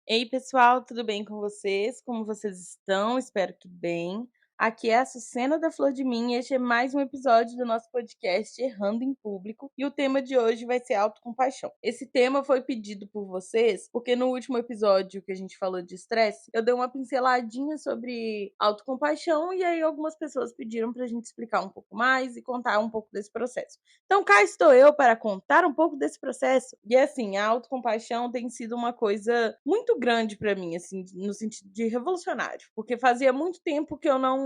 Ei, pessoal, tudo bem com vocês? Como vocês estão? Espero que bem. Aqui é a Sucena da Flor de Mim e este é mais um episódio do nosso podcast Errando em Público. E o tema de hoje vai ser autocompaixão. Esse tema foi pedido por vocês porque no último episódio que a gente falou de estresse, eu dei uma pinceladinha sobre autocompaixão e aí algumas pessoas pediram pra gente explicar um pouco mais e contar um pouco desse processo. Então cá estou eu para contar um pouco desse processo. E assim, a autocompaixão tem sido uma coisa muito grande para mim, assim, no sentido de revolucionário, porque fazia muito tempo que eu não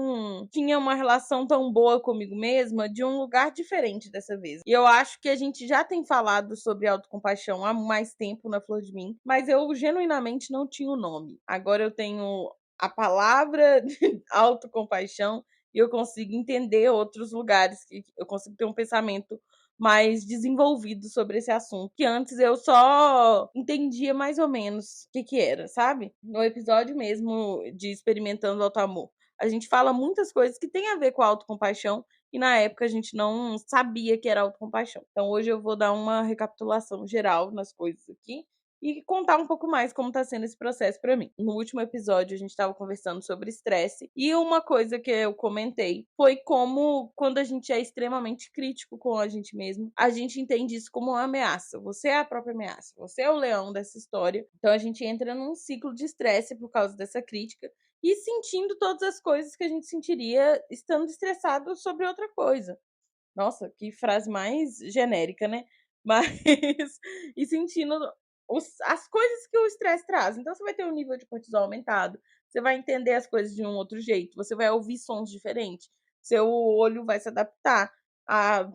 tinha uma relação tão boa comigo mesma de um lugar diferente dessa vez. E eu acho que a gente já tem falado sobre autocompaixão há mais tempo na Flor de Mim, mas eu genuinamente não tinha o nome. Agora eu tenho a palavra de autocompaixão e eu consigo entender outros lugares, que eu consigo ter um pensamento mais desenvolvido sobre esse assunto, que antes eu só entendia mais ou menos o que era, sabe? No episódio mesmo de Experimentando Auto-Amor, a gente fala muitas coisas que têm a ver com a autocompaixão e na época a gente não sabia que era autocompaixão. Então hoje eu vou dar uma recapitulação geral nas coisas aqui e contar um pouco mais como tá sendo esse processo para mim. No último episódio a gente estava conversando sobre estresse e uma coisa que eu comentei foi como quando a gente é extremamente crítico com a gente mesmo, a gente entende isso como uma ameaça. Você é a própria ameaça, você é o leão dessa história. Então a gente entra num ciclo de estresse por causa dessa crítica e sentindo todas as coisas que a gente sentiria estando estressado sobre outra coisa. Nossa, que frase mais genérica, né? Mas e sentindo as coisas que o estresse traz. Então você vai ter um nível de cortisol aumentado, você vai entender as coisas de um outro jeito, você vai ouvir sons diferentes, seu olho vai se adaptar a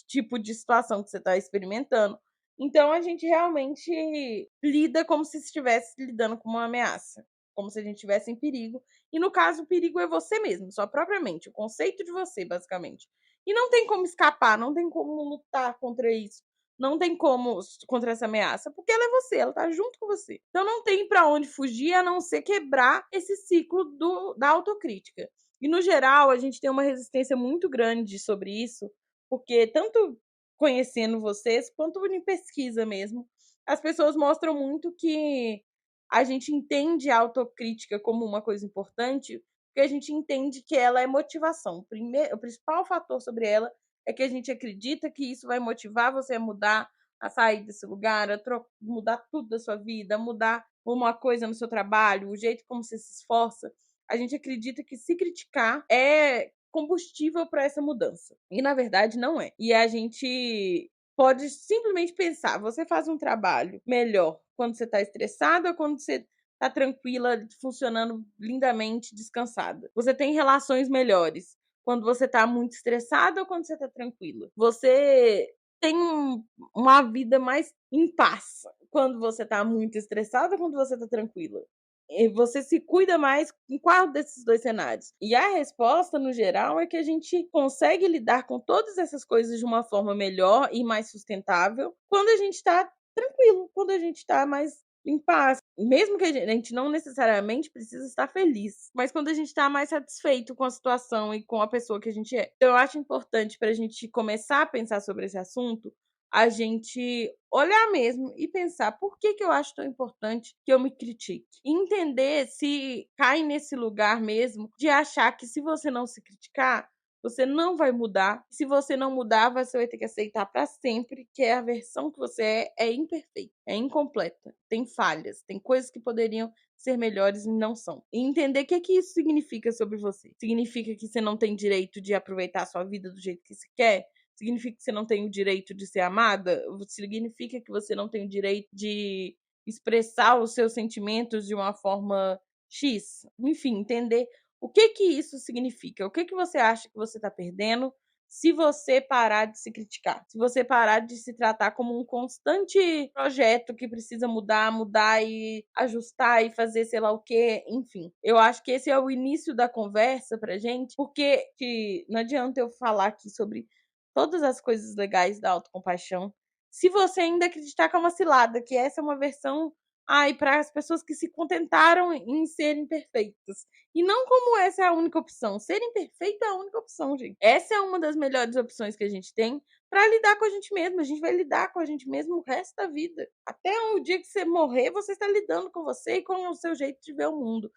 tipo de situação que você está experimentando. Então a gente realmente lida como se estivesse lidando com uma ameaça, como se a gente estivesse em perigo. E no caso, o perigo é você mesmo, sua própria mente, o conceito de você, basicamente. E não tem como escapar, não tem como lutar contra isso. Não tem como contra essa ameaça, porque ela é você, ela tá junto com você. Então não tem para onde fugir a não ser quebrar esse ciclo da autocrítica. E no geral, a gente tem uma resistência muito grande sobre isso, porque tanto conhecendo vocês quanto em pesquisa mesmo, as pessoas mostram muito que a gente entende a autocrítica como uma coisa importante, porque a gente entende que ela é motivação. O principal fator sobre ela é que a gente acredita que isso vai motivar você a mudar, a sair desse lugar, a mudar tudo da sua vida, a mudar uma coisa no seu trabalho, o jeito como você se esforça. A gente acredita que se criticar é combustível para essa mudança. E na verdade não é. E a gente pode simplesmente pensar, você faz um trabalho melhor quando você está estressada ou quando você tá tranquila, funcionando lindamente, descansada. Você tem relações melhores quando você tá muito estressada ou quando você tá tranquila. Você tem uma vida mais em paz quando você tá muito estressada ou quando você tá tranquila. E você se cuida mais em qual desses dois cenários? E a resposta, no geral, é que a gente consegue lidar com todas essas coisas de uma forma melhor e mais sustentável quando a gente está tranquilo, quando a gente está mais em paz. Mesmo que a gente não necessariamente precisa estar feliz, mas quando a gente está mais satisfeito com a situação e com a pessoa que a gente é. Então, eu acho importante para a gente começar a pensar sobre esse assunto, a gente olhar mesmo e pensar por que eu acho tão importante que eu me critique. E entender se cai nesse lugar mesmo de achar que se você não se criticar, você não vai mudar. Se você não mudar, você vai ter que aceitar para sempre que a versão que você é imperfeita, é incompleta, tem falhas, tem coisas que poderiam ser melhores e não são. E entender o que isso significa sobre você. Significa que você não tem direito de aproveitar a sua vida do jeito que você quer? Significa que você não tem o direito de ser amada? Significa que você não tem o direito de expressar os seus sentimentos de uma forma X? Enfim, entender o que isso significa. O que você acha que você está perdendo se você parar de se criticar? Se você parar de se tratar como um constante projeto que precisa mudar e ajustar e fazer sei lá o quê, enfim. Eu acho que esse é o início da conversa pra gente, porque não adianta eu falar aqui sobre todas as coisas legais da autocompaixão, se você ainda acreditar que é uma cilada, que essa é uma versão, para as pessoas que se contentaram em serem perfeitas. E não como essa é a única opção. Ser imperfeito é a única opção, gente. Essa é uma das melhores opções que a gente tem, para lidar com a gente mesmo. A gente vai lidar com a gente mesmo o resto da vida. Até o dia que você morrer, você está lidando com você e com o seu jeito de ver o mundo.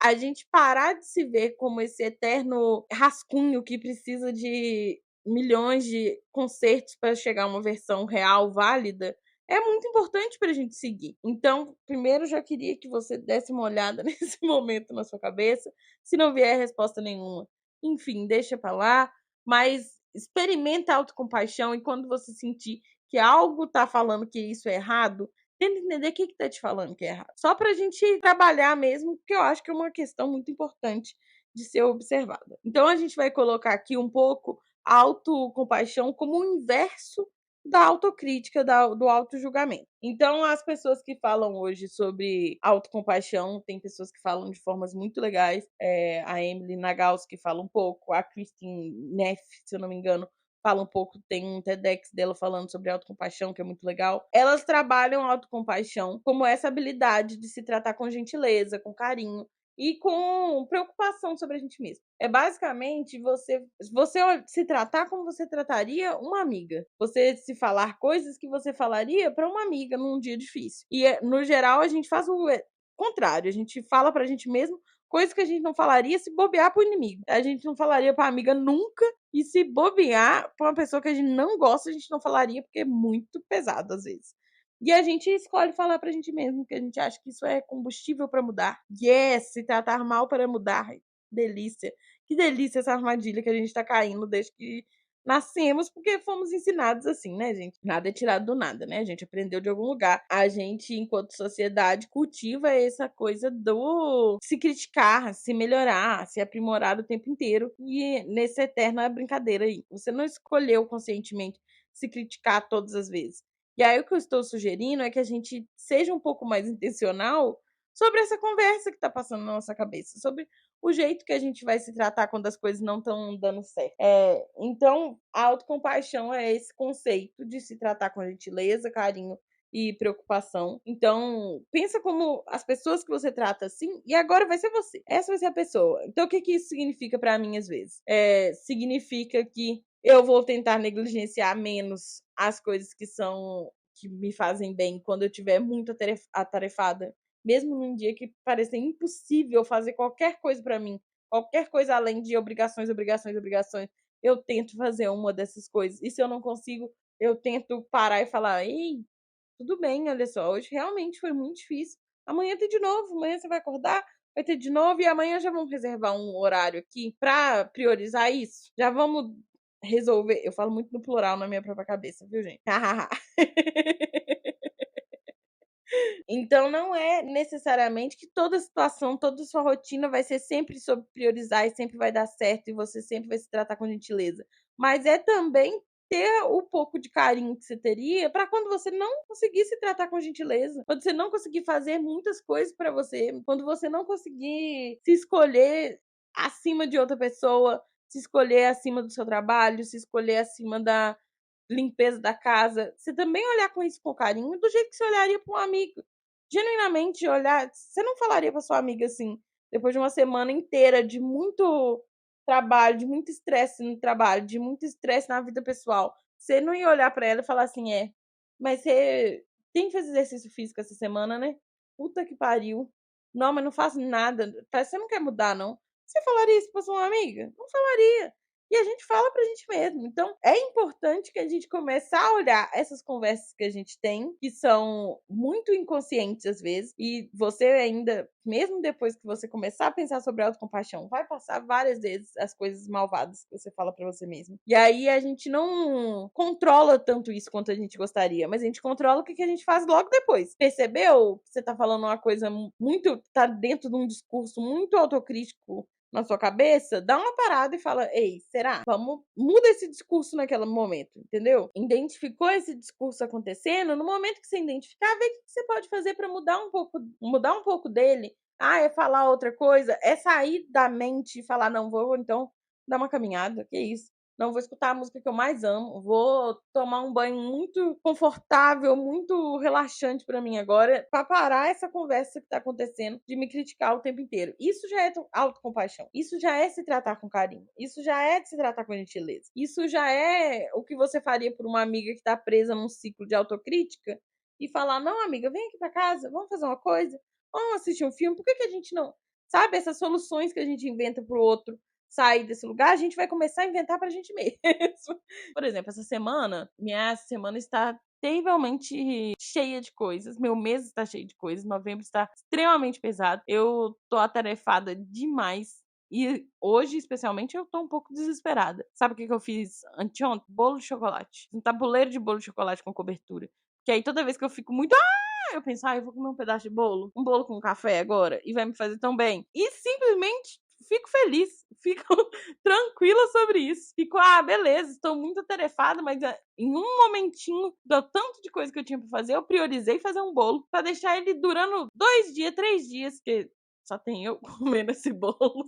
A gente parar de se ver como esse eterno rascunho que precisa de milhões de concertos para chegar a uma versão real, válida, é muito importante para a gente seguir. Então, primeiro, já queria que você desse uma olhada nesse momento na sua cabeça. Se não vier resposta nenhuma, enfim, deixa para lá. Mas experimenta a autocompaixão e quando você sentir que algo está falando que isso é errado, tenta entender o que está te falando que é errado. Só para a gente trabalhar mesmo, porque eu acho que é uma questão muito importante de ser observada. Então, a gente vai colocar aqui um pouco a autocompaixão como o inverso da autocrítica, do autojulgamento. Então, as pessoas que falam hoje sobre autocompaixão, tem pessoas que falam de formas muito legais. A Emily Nagoski fala um pouco, a Christine Neff, se eu não me engano, fala um pouco, tem um TEDx dela falando sobre autocompaixão, que é muito legal. Elas trabalham a autocompaixão como essa habilidade de se tratar com gentileza, com carinho, e com preocupação sobre a gente mesmo. É basicamente você se tratar como você trataria uma amiga. Você se falar coisas que você falaria para uma amiga num dia difícil. E, no geral, a gente faz o contrário. A gente fala pra gente mesmo coisas que a gente não falaria se bobear pro inimigo. A gente não falaria pra amiga nunca, e se bobear pra uma pessoa que a gente não gosta, a gente não falaria, porque é muito pesado às vezes. E a gente escolhe falar pra gente mesmo, que a gente acha que isso é combustível para mudar. Yes, se tratar mal para mudar. Delícia. Que delícia essa armadilha que a gente tá caindo desde que nascemos, porque fomos ensinados assim, né, gente? Nada é tirado do nada, né? A gente aprendeu de algum lugar. A gente, enquanto sociedade, cultiva essa coisa do se criticar, se melhorar, se aprimorar o tempo inteiro. E nessa eterna brincadeira aí. Você não escolheu conscientemente se criticar todas as vezes. E aí o que eu estou sugerindo é que a gente seja um pouco mais intencional sobre essa conversa que está passando na nossa cabeça, sobre o jeito que a gente vai se tratar quando as coisas não estão dando certo. Então, a autocompaixão é esse conceito de se tratar com gentileza, carinho e preocupação. Então, pensa como as pessoas que você trata assim, e agora vai ser você. Essa vai ser a pessoa. Então, o que isso significa para mim, às vezes? Significa que eu vou tentar negligenciar menos as coisas que me fazem bem quando eu estiver muito atarefada, mesmo num dia que pareça impossível fazer qualquer coisa para mim, qualquer coisa além de obrigações, obrigações, obrigações, eu tento fazer uma dessas coisas. E se eu não consigo, eu tento parar e falar: ei, tudo bem, olha só, hoje realmente foi muito difícil. Amanhã tem de novo, amanhã você vai acordar, vai ter de novo, e amanhã já vamos reservar um horário aqui para priorizar isso. Já vamos resolver. Eu falo muito no plural na minha própria cabeça, viu, gente? Então, não é necessariamente que toda situação, toda sua rotina vai ser sempre sobre priorizar e sempre vai dar certo e você sempre vai se tratar com gentileza. Mas é também ter o pouco de carinho que você teria para quando você não conseguir se tratar com gentileza, quando você não conseguir fazer muitas coisas para você, quando você não conseguir se escolher acima de outra pessoa, se escolher acima do seu trabalho, se escolher acima da limpeza da casa, você também olhar com isso com carinho, do jeito que você olharia para um amigo. Genuinamente olhar, você não falaria para sua amiga assim, depois de uma semana inteira de muito trabalho, de muito estresse no trabalho, de muito estresse na vida pessoal, você não ia olhar para ela e falar assim: mas você tem que fazer exercício físico essa semana, né? Puta que pariu. Não, mas não faço nada. Parece que você não quer mudar, não. Você falaria isso pra sua amiga? Não falaria. E a gente fala pra gente mesmo. Então, é importante que a gente comece a olhar essas conversas que a gente tem, que são muito inconscientes às vezes, e você ainda, mesmo depois que você começar a pensar sobre autocompaixão, vai passar várias vezes as coisas malvadas que você fala pra você mesmo. E aí a gente não controla tanto isso quanto a gente gostaria, mas a gente controla o que a gente faz logo depois. Percebeu que você tá falando uma coisa muito, tá dentro de um discurso muito autocrítico na sua cabeça, dá uma parada e fala: ei, será? Muda esse discurso naquele momento, entendeu? Identificou esse discurso acontecendo, no momento que você identificar, vê o que você pode fazer para mudar um pouco dele. É falar outra coisa, é sair da mente e falar: não, vou então dar uma caminhada, que isso? não vou escutar a música que eu mais amo, vou tomar um banho muito confortável, muito relaxante pra mim agora, pra parar essa conversa que tá acontecendo de me criticar o tempo inteiro. Isso já é autocompaixão. Isso já é se tratar com carinho. Isso já é se tratar com gentileza. Isso já é o que você faria por uma amiga que tá presa num ciclo de autocrítica e falar: não, amiga, vem aqui pra casa, vamos fazer uma coisa, vamos assistir um filme, por que a gente não. Sabe, essas soluções que a gente inventa pro outro sair desse lugar, a gente vai começar a inventar pra gente mesmo. Por exemplo, minha semana está terrivelmente cheia de coisas. Meu mês está cheio de coisas. Novembro está extremamente pesado. Eu tô atarefada demais. E hoje, especialmente, eu tô um pouco desesperada. Sabe o que eu fiz anteontem? Bolo de chocolate. Um tabuleiro de bolo de chocolate com cobertura. Que aí toda vez que eu fico muito. Eu penso, eu vou comer um pedaço de bolo. Um bolo com café agora. E vai me fazer tão bem. E simplesmente fico feliz. Fico tranquila sobre isso. Fico, beleza, estou muito atarefada, mas em um momentinho do tanto de coisa que eu tinha pra fazer, eu priorizei fazer um bolo pra deixar ele durando 2 dias, 3 dias, que só tem eu comendo esse bolo.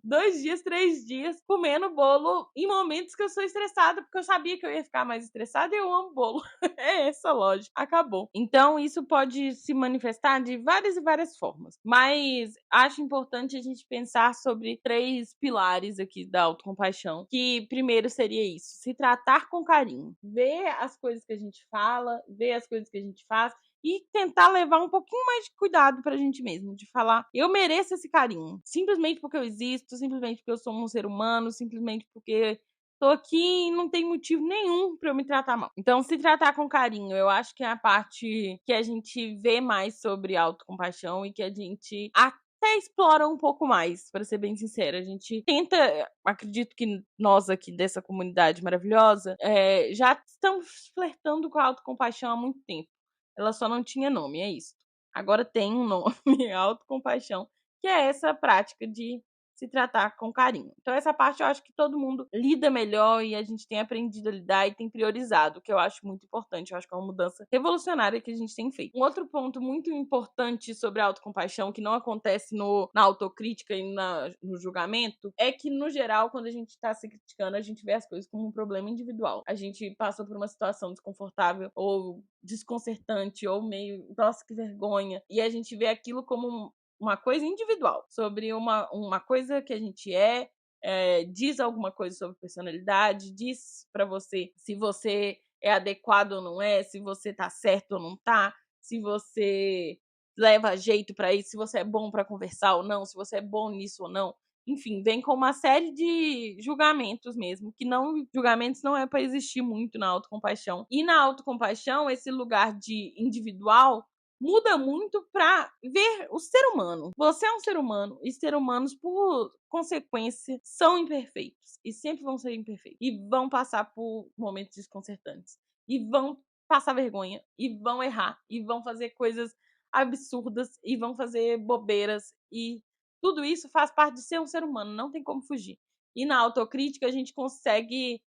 2 dias, 3 dias comendo bolo em momentos que eu sou estressada, porque eu sabia que eu ia ficar mais estressada e eu amo bolo. É essa a lógica. Acabou. Então, isso pode se manifestar de várias e várias formas. Mas acho importante a gente pensar sobre 3 pilares aqui da autocompaixão. Que primeiro seria isso: se tratar com carinho. Ver as coisas que a gente fala, ver as coisas que a gente faz e tentar levar um pouquinho mais de cuidado pra gente mesmo, de falar, eu mereço esse carinho, simplesmente porque eu existo, simplesmente porque eu sou um ser humano, simplesmente porque tô aqui e não tem motivo nenhum pra eu me tratar mal. Então, se tratar com carinho, eu acho que é a parte que a gente vê mais sobre autocompaixão e que a gente até explora um pouco mais, pra ser bem sincera. A gente tenta, acredito que nós aqui dessa comunidade maravilhosa, já estamos flertando com a autocompaixão há muito tempo. Ela só não tinha nome, é isso. Agora tem um nome, autocompaixão, que é essa prática de se tratar com carinho. Então, essa parte eu acho que todo mundo lida melhor e a gente tem aprendido a lidar e tem priorizado, o que eu acho muito importante. Eu acho que é uma mudança revolucionária que a gente tem feito. Um outro ponto muito importante sobre a autocompaixão, que não acontece na autocrítica e no julgamento, é que, no geral, quando a gente está se criticando, a gente vê as coisas como um problema individual. A gente passou por uma situação desconfortável ou desconcertante ou meio, nossa, que vergonha. E a gente vê aquilo como uma coisa individual, sobre uma coisa que a gente diz alguma coisa sobre personalidade, diz pra você se você é adequado ou não é, se você tá certo ou não tá, se você leva jeito pra isso, se você é bom pra conversar ou não, se você é bom nisso ou não. Enfim, vem com uma série de julgamentos mesmo, que julgamentos não é pra existir muito na autocompaixão. E na autocompaixão, esse lugar de individual muda muito pra ver o ser humano. Você é um ser humano e ser humanos, por consequência, são imperfeitos e sempre vão ser imperfeitos e vão passar por momentos desconcertantes e vão passar vergonha e vão errar e vão fazer coisas absurdas e vão fazer bobeiras e tudo isso faz parte de ser um ser humano, não tem como fugir. E na autocrítica a gente consegue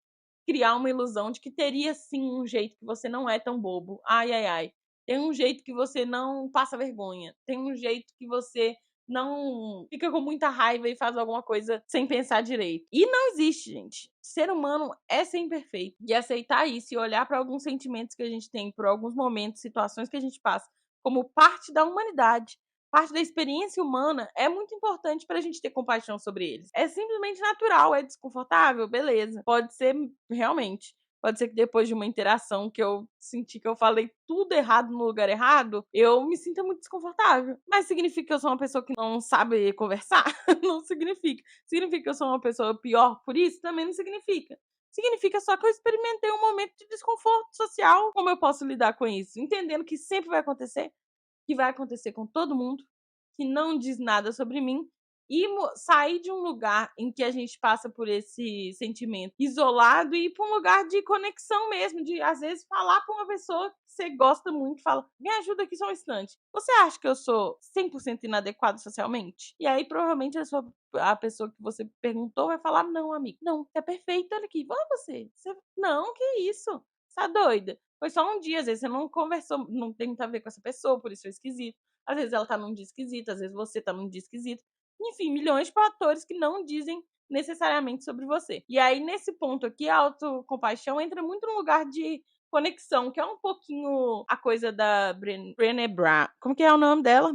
criar uma ilusão de que teria sim um jeito que você não é tão bobo. Ai, ai, ai. Tem um jeito que você não passa vergonha. Tem um jeito que você não fica com muita raiva e faz alguma coisa sem pensar direito. E não existe, gente. Ser humano é ser imperfeito. E aceitar isso e olhar para alguns sentimentos que a gente tem, por alguns momentos, situações que a gente passa, como parte da humanidade, parte da experiência humana, é muito importante pra gente ter compaixão sobre eles. É simplesmente natural, é desconfortável, beleza. Pode ser, realmente. Pode ser que depois de uma interação que eu senti que eu falei tudo errado no lugar errado, eu me sinta muito desconfortável. Mas significa que eu sou uma pessoa que não sabe conversar? Não significa. Significa que eu sou uma pessoa pior por isso? Também não significa. Significa só que eu experimentei um momento de desconforto social. Como eu posso lidar com isso? Entendendo que sempre vai acontecer, que vai acontecer com todo mundo, que não diz nada sobre mim, e sair de um lugar em que a gente passa por esse sentimento isolado e ir para um lugar de conexão mesmo, de às vezes falar para uma pessoa que você gosta muito, fala, me ajuda aqui só um instante. Você acha que eu sou 100% inadequado socialmente? E aí provavelmente a pessoa que você perguntou vai falar, não, amigo, não, você é perfeito, olha aqui, vamos você, não, que isso? Você tá doida? Foi só um dia, às vezes você não conversou, não tem muito a ver com essa pessoa, por isso foi esquisito. Às vezes ela tá num dia esquisito, às vezes você tá num dia esquisito. Enfim, milhões de fatores que não dizem necessariamente sobre você. E aí, nesse ponto aqui, a autocompaixão entra muito no lugar de conexão, que é um pouquinho a coisa da Brené Brown. Como que é o nome dela?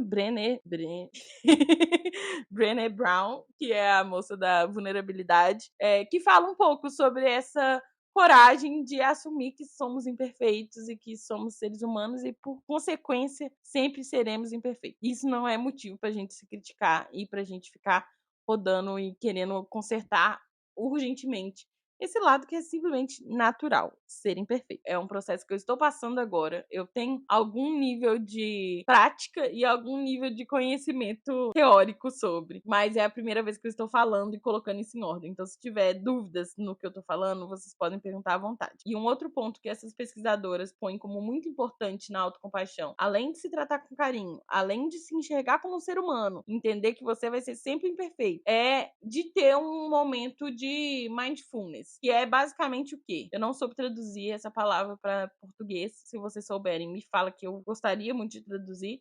Brené Brown, que é a moça da vulnerabilidade, que fala um pouco sobre essa coragem de assumir que somos imperfeitos e que somos seres humanos e, por consequência, sempre seremos imperfeitos. Isso não é motivo pra gente se criticar e pra gente ficar rodando e querendo consertar urgentemente esse lado que é simplesmente natural, ser imperfeito. É um processo que eu estou passando agora. Eu tenho algum nível de prática e algum nível de conhecimento teórico sobre, mas é a primeira vez que eu estou falando e colocando isso em ordem. Então, se tiver dúvidas no que eu estou falando, vocês podem perguntar à vontade. E um outro ponto que essas pesquisadoras põem como muito importante na autocompaixão, além de se tratar com carinho, além de se enxergar como um ser humano, entender que você vai ser sempre imperfeito, é de ter um momento de mindfulness, que é basicamente o quê? Eu não soube traduzir essa palavra para português. Se vocês souberem, me fala, que eu gostaria muito de traduzir.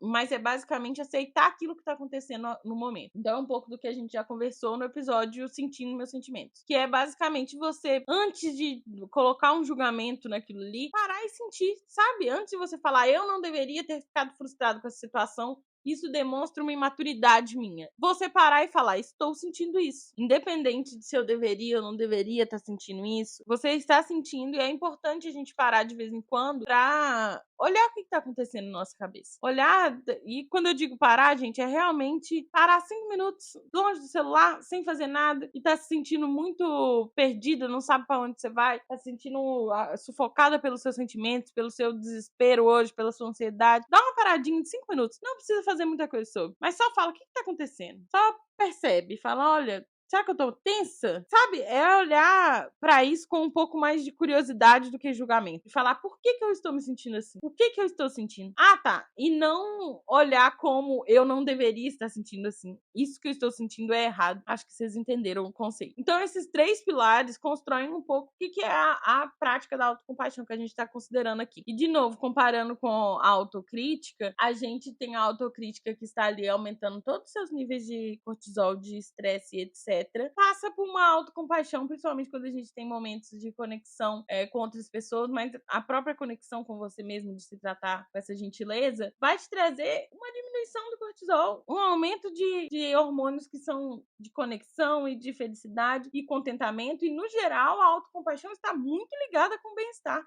Mas é basicamente aceitar aquilo que está acontecendo no momento. Então é um pouco do que a gente já conversou no episódio Sentindo Meus Sentimentos, que é basicamente você, antes de colocar um julgamento naquilo ali, parar e sentir, sabe? Antes de você falar, eu não deveria ter ficado frustrado com essa situação, isso demonstra uma imaturidade minha. Você parar e falar, estou sentindo isso. Independente de se eu deveria ou não deveria estar sentindo isso, você está sentindo, e é importante a gente parar de vez em quando pra olhar o que está acontecendo na nossa cabeça. Olhar, e quando eu digo parar, gente, é realmente parar 5 minutos longe do celular, sem fazer nada, e tá se sentindo muito perdida, não sabe para onde você vai, tá se sentindo sufocada pelos seus sentimentos, pelo seu desespero hoje, pela sua ansiedade. Dá uma paradinha de 5 minutos. Não precisa fazer muita coisa sobre, mas só fala o que tá acontecendo. Só percebe, fala, olha, será que eu tô tensa? Sabe? É olhar pra isso com um pouco mais de curiosidade do que julgamento. E falar, por que eu estou me sentindo assim? O que eu estou sentindo? Ah, tá. E não olhar como eu não deveria estar sentindo assim. Isso que eu estou sentindo é errado. Acho que vocês entenderam o conceito. Então, esses 3 pilares constroem um pouco o que é a prática da autocompaixão que a gente está considerando aqui. E, de novo, comparando com a autocrítica, a gente tem a autocrítica que está ali aumentando todos os seus níveis de cortisol, de estresse e etc. Passa por uma autocompaixão, principalmente quando a gente tem momentos de conexão com outras pessoas, mas a própria conexão com você mesmo, de se tratar com essa gentileza, vai te trazer uma diminuição do cortisol, um aumento de hormônios que são de conexão e de felicidade e contentamento, e no geral a autocompaixão está muito ligada com o bem-estar,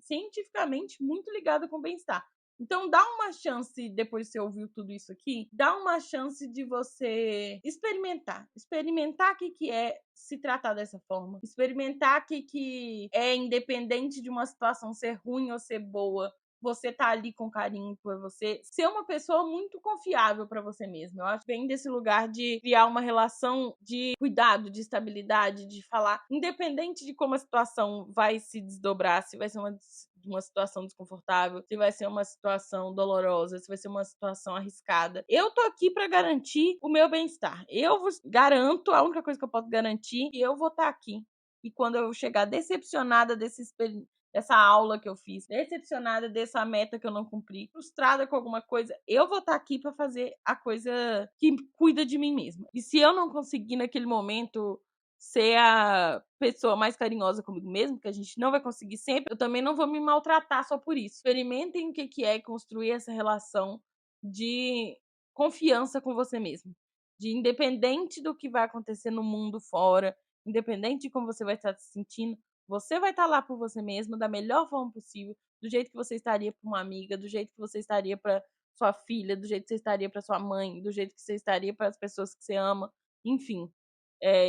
cientificamente muito ligada com o bem-estar. Então, dá uma chance, depois que você ouviu tudo isso aqui, dá uma chance de você experimentar. Experimentar o que é se tratar dessa forma. Experimentar o que é, independente de uma situação ser ruim ou ser boa, você tá ali com carinho por você, ser uma pessoa muito confiável para você mesmo. Eu acho bem desse lugar de criar uma relação de cuidado, de estabilidade, de falar, independente de como a situação vai se desdobrar, se vai ser uma situação desconfortável, se vai ser uma situação dolorosa, se vai ser uma situação arriscada. Eu tô aqui para garantir o meu bem-estar. Eu vos garanto, a única coisa que eu posso garantir, que eu vou estar aqui. E quando eu chegar decepcionada dessa aula que eu fiz, decepcionada dessa meta que eu não cumpri, frustrada com alguma coisa, eu vou estar aqui para fazer a coisa que cuida de mim mesma. E se eu não conseguir naquele momento ser a pessoa mais carinhosa comigo mesmo, que a gente não vai conseguir sempre, eu também não vou me maltratar só por isso. Experimentem o que é construir essa relação de confiança com você mesmo. De independente do que vai acontecer no mundo fora, independente de como você vai estar se sentindo, você vai estar lá por você mesmo da melhor forma possível, do jeito que você estaria para uma amiga, do jeito que você estaria para sua filha, do jeito que você estaria para sua mãe, do jeito que você estaria para as pessoas que você ama, enfim.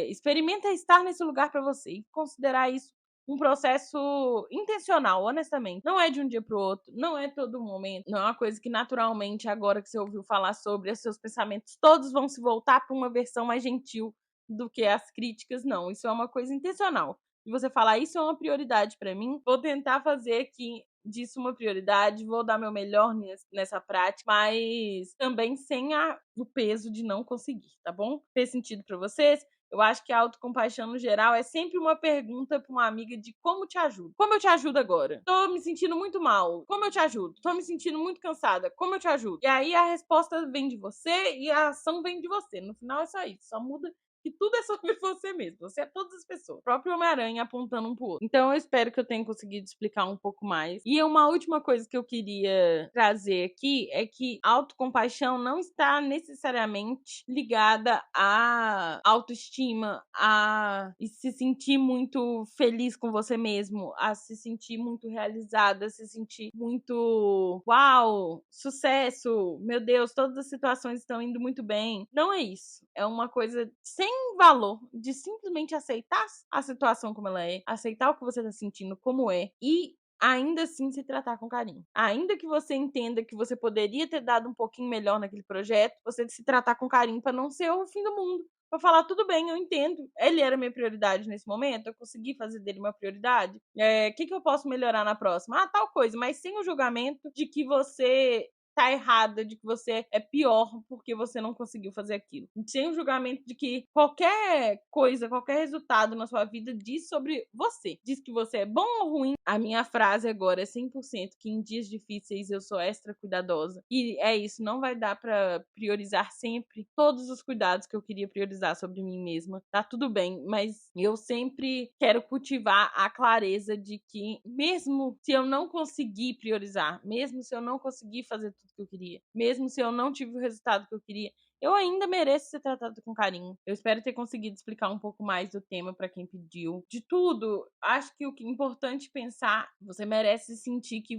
Experimenta estar nesse lugar para você e considerar isso um processo intencional, honestamente. Não é de um dia pro outro, não é todo momento, não é uma coisa que naturalmente, agora que você ouviu falar sobre, os seus pensamentos todos vão se voltar para uma versão mais gentil do que as críticas, não. Isso é uma coisa intencional. E você falar, isso é uma prioridade para mim, vou tentar fazer aqui disso uma prioridade, vou dar meu melhor nessa prática, mas também sem o peso de não conseguir, tá bom? Fez sentido para vocês? Eu acho que a autocompaixão, no geral, é sempre uma pergunta para uma amiga de como te ajudo. Como eu te ajudo agora? Tô me sentindo muito mal. Como eu te ajudo? Tô me sentindo muito cansada. Como eu te ajudo? E aí a resposta vem de você e a ação vem de você. No final é só isso. Só muda que tudo é sobre você mesmo. Você é todas as pessoas. O próprio Homem-Aranha apontando um pro outro. Então eu espero que eu tenha conseguido explicar um pouco mais. E uma última coisa que eu queria trazer aqui é que autocompaixão não está necessariamente ligada à autoestima, a se sentir muito feliz com você mesmo, a se sentir muito realizada, a se sentir muito uau, sucesso, meu Deus, todas as situações estão indo muito bem. Não é isso. É uma coisa sem valor, de simplesmente aceitar a situação como ela é, aceitar o que você tá sentindo como é e ainda assim se tratar com carinho. Ainda que você entenda que você poderia ter dado um pouquinho melhor naquele projeto, você se tratar com carinho para não ser o fim do mundo. Pra falar, tudo bem, eu entendo. Ele era minha prioridade nesse momento, eu consegui fazer dele uma prioridade. O que eu posso melhorar na próxima? Ah, tal coisa, mas sem o julgamento de que você tá errada, de que você é pior porque você não conseguiu fazer aquilo. Sem o julgamento de que qualquer coisa, qualquer resultado na sua vida diz sobre você. Diz que você é bom ou ruim. A minha frase agora é 100% que em dias difíceis eu sou extra cuidadosa. E é isso, não vai dar pra priorizar sempre todos os cuidados que eu queria priorizar sobre mim mesma. Tá tudo bem, mas eu sempre quero cultivar a clareza de que mesmo se eu não conseguir priorizar, mesmo se eu não conseguir fazer tudo que eu queria, mesmo se eu não tive o resultado que eu queria, eu ainda mereço ser tratado com carinho. Eu espero ter conseguido explicar um pouco mais do tema para quem pediu. De tudo, acho que o que é importante pensar, você merece sentir que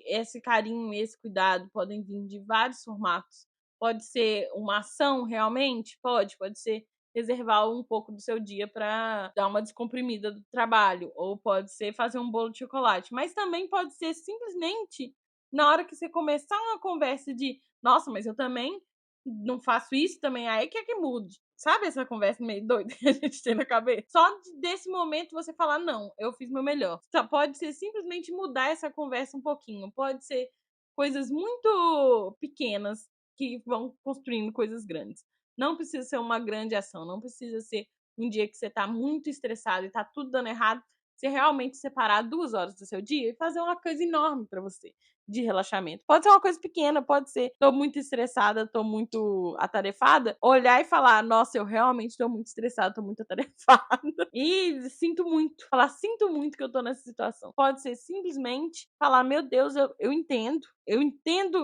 esse carinho e esse cuidado podem vir de vários formatos. Pode ser uma ação realmente? Pode ser reservar um pouco do seu dia para dar uma descomprimida do trabalho, ou pode ser fazer um bolo de chocolate, mas também pode ser simplesmente na hora que você começar uma conversa de nossa, mas eu também não faço isso também, aí que é que mude. Sabe essa conversa meio doida que a gente tem na cabeça? Só desse momento você falar, não, eu fiz meu melhor. Só pode ser simplesmente mudar essa conversa um pouquinho. Pode ser coisas muito pequenas que vão construindo coisas grandes. Não precisa ser uma grande ação, não precisa ser um dia que você tá muito estressado e tá tudo dando errado. Você realmente separar 2 horas do seu dia e fazer uma coisa enorme para você de relaxamento. Pode ser uma coisa pequena, pode ser, tô muito estressada, tô muito atarefada, olhar e falar, nossa, eu realmente tô muito estressada, tô muito atarefada. E sinto muito. Falar, sinto muito que eu tô nessa situação. Pode ser simplesmente falar, meu Deus, eu entendo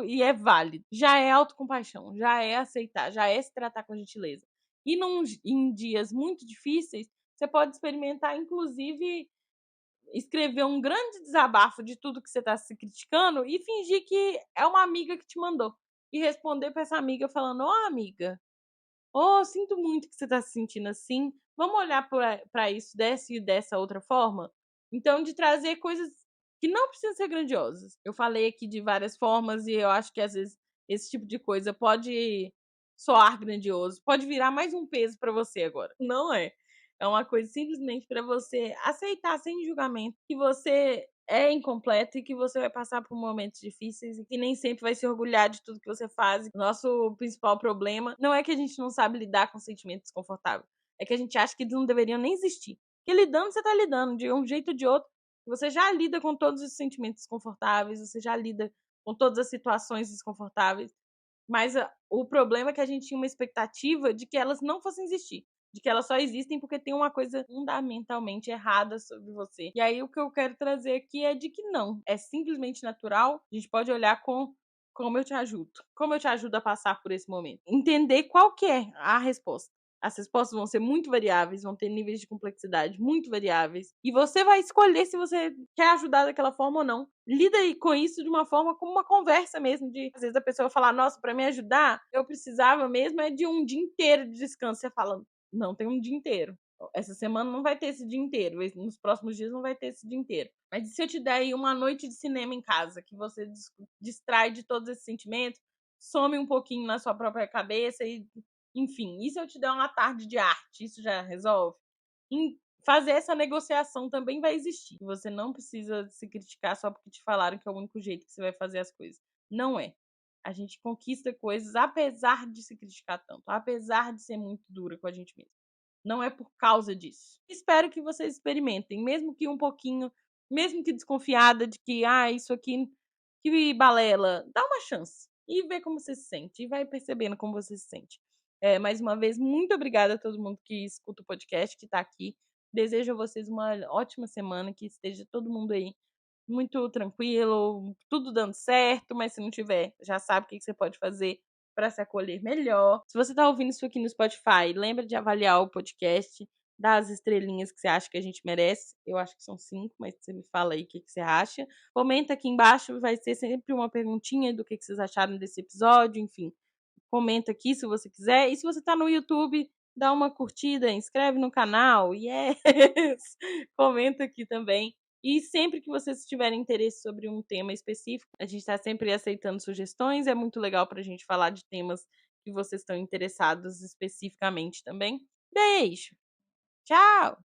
e é válido. Já é autocompaixão, já é aceitar, já é se tratar com gentileza. E em dias muito difíceis, você pode experimentar, inclusive, escrever um grande desabafo de tudo que você tá se criticando e fingir que é uma amiga que te mandou. E responder pra essa amiga falando: Ó, amiga, sinto muito que você tá se sentindo assim. Vamos olhar pra isso dessa e dessa outra forma? Então, de trazer coisas que não precisam ser grandiosas. Eu falei aqui de várias formas e eu acho que às vezes esse tipo de coisa pode soar grandioso, pode virar mais um peso pra você agora. Não é. É uma coisa simplesmente para você aceitar sem julgamento que você é incompleto e que você vai passar por momentos difíceis e que nem sempre vai se orgulhar de tudo que você faz. Nosso principal problema não é que a gente não sabe lidar com sentimentos desconfortáveis, é que a gente acha que eles não deveriam nem existir. Porque lidando, você tá lidando de um jeito ou de outro. Você já lida com todos os sentimentos desconfortáveis, você já lida com todas as situações desconfortáveis. Mas o problema é que a gente tinha uma expectativa de que elas não fossem existir. De que elas só existem porque tem uma coisa fundamentalmente errada sobre você. E aí o que eu quero trazer aqui é de que não. É simplesmente natural. A gente pode olhar com como eu te ajudo. Como eu te ajudo a passar por esse momento. Entender qual que é a resposta. As respostas vão ser muito variáveis, vão ter níveis de complexidade muito variáveis. E você vai escolher se você quer ajudar daquela forma ou não. Lida aí com isso de uma forma como uma conversa mesmo. De às vezes a pessoa falar, nossa, para me ajudar, eu precisava mesmo é de um dia inteiro de descanso. Você fala, não tem um dia inteiro. Essa semana não vai ter esse dia inteiro. Nos próximos dias não vai ter esse dia inteiro. Mas e se eu te der aí uma noite de cinema em casa, que você distrai de todos esses sentimentos, some um pouquinho na sua própria cabeça e enfim, e se eu te der uma tarde de arte, isso já resolve? Fazer essa negociação também vai existir. Você não precisa se criticar só porque te falaram que é o único jeito que você vai fazer as coisas. Não é. A gente conquista coisas apesar de se criticar tanto, apesar de ser muito dura com a gente mesmo. Não é por causa disso. Espero que vocês experimentem, mesmo que um pouquinho, mesmo que desconfiada de que, isso aqui que balela, dá uma chance e vê como você se sente, e vai percebendo como você se sente. Mais uma vez, muito obrigada a todo mundo que escuta o podcast, que está aqui. Desejo a vocês uma ótima semana, que esteja todo mundo aí muito tranquilo, tudo dando certo, mas se não tiver, já sabe o que você pode fazer para se acolher melhor. Se você está ouvindo isso aqui no Spotify, lembra de avaliar o podcast, dar as estrelinhas que você acha que a gente merece. Eu acho que são 5, mas você me fala aí o que você acha. Comenta aqui embaixo, vai ser sempre uma perguntinha do que vocês acharam desse episódio, enfim. Comenta aqui se você quiser. E se você está no YouTube, dá uma curtida, inscreve no canal. Yes! Comenta aqui também. E sempre que vocês tiverem interesse sobre um tema específico, a gente está sempre aceitando sugestões. É muito legal para a gente falar de temas que vocês estão interessados especificamente também. Beijo! Tchau!